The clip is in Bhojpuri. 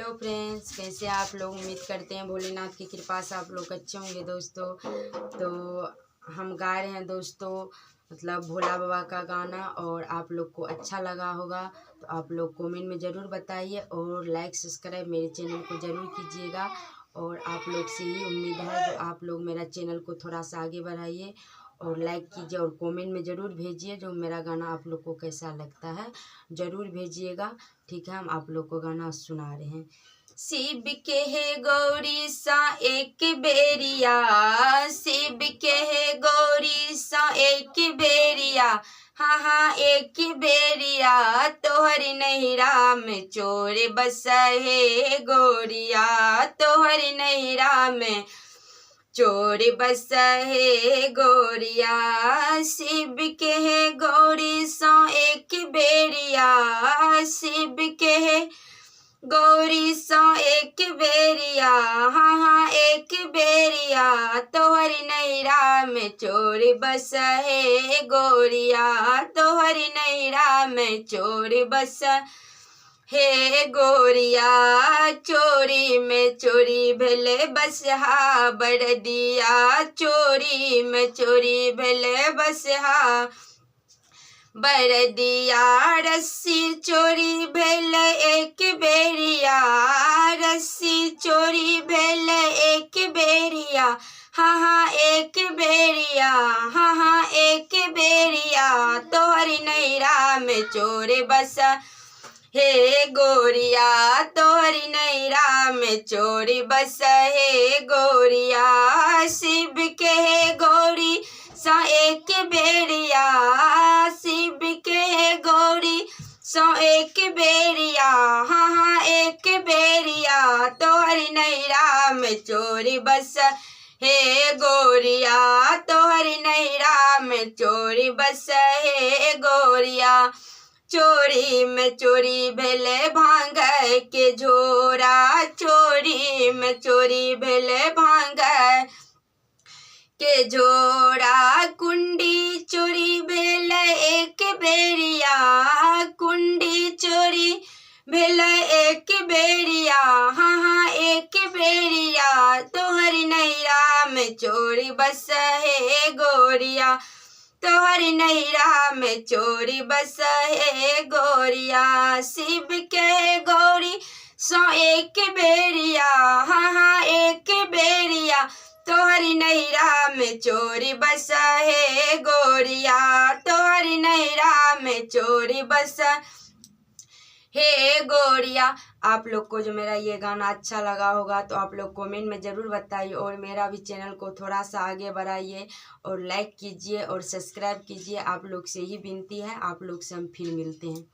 हेलो फ्रेंड्स, कैसे आप लोग। उम्मीद करते हैं भोलेनाथ की कृपा से आप लोग अच्छे होंगे दोस्तों। तो हम गा रहे हैं दोस्तों, मतलब भोला बाबा का गाना, और आप लोग को अच्छा लगा होगा तो आप लोग कमेंट में ज़रूर बताइए और लाइक सब्सक्राइब मेरे चैनल को ज़रूर कीजिएगा। और आप लोग से ही उम्मीद है जो आप लोग मेरा चैनल को थोड़ा सा आगे बढ़ाइए और लाइक कीजिए और कमेंट में ज़रूर भेजिए जो मेरा गाना आप लोग को कैसा लगता है, ज़रूर भेजिएगा। ठीक है, हम आप लोग को गाना सुना रहे हैं। शिव के है गौरी सा एक बेरिया, शिव के है गौरी सा एक बेरिया, हाँ हाँ एक बेरिया, तोहर नैहरा में चोर बस है गोरिया, तोहर नैहरा में चोर बस है गोरिया। शिव के है गौरी सो एक बेरिया, शिव के है गौरी सो एक बेरिया, हाँ हाँ एक बेरिया, तोहर नैहरा में चोर बस है गोरिया, तोहर नैहरा में चोर बस हे गोरिया। चोरी में चोरी भेले बसहा बरदिया, चोरी में चोरी भेले बसहा बरदिया, रस्सी चोरी भेल एक बेरिया, रस्सी चोरी भेल एक बेरिया, हाँ हाँ एक बेरिया, हाँ हाँ एक बेरिया, तोहर नैहरा में चोर बस हे गोरिया, तोहर नैहरा में चोरी बस हे गोरिया। शिव के हे गौरी सा एक बेरिया, शिव के हे गौरी सो एक बेरिया, हाँ हाँ एक बेरिया, तोहर नैहरा में चोरी बस हे गोरिया, तोहर नैहरा में चोरी बस हे गोरिया। चोरी में चोरी भेले भांग के झोरा, चोरी में चोरी भेले भांग के झोरा, कुंडी चोरी भेल एक बेरिया, कुंडी चोरी भेल एक बेरिया, हाँ हाँ एक बेरिया, तोहर नैहरा में चोरी बस है गोरिया, तोहर नैहरा में चोरी बस है गोरिया। शिव के गौरी सो एक बेरिया, हाँ हाँ एक बेरिया, तोहर नैहरा में चोरी बस है गोरिया, तोहर नैहरा में चोरी बस हे गोरिया। आप लोग को जो मेरा ये गाना अच्छा लगा होगा तो आप लोग कमेंट में ज़रूर बताइए और मेरा भी चैनल को थोड़ा सा आगे बढ़ाइए और लाइक कीजिए और सब्सक्राइब कीजिए। आप लोग से ही विनती है, आप लोग से हम फिर मिलते हैं।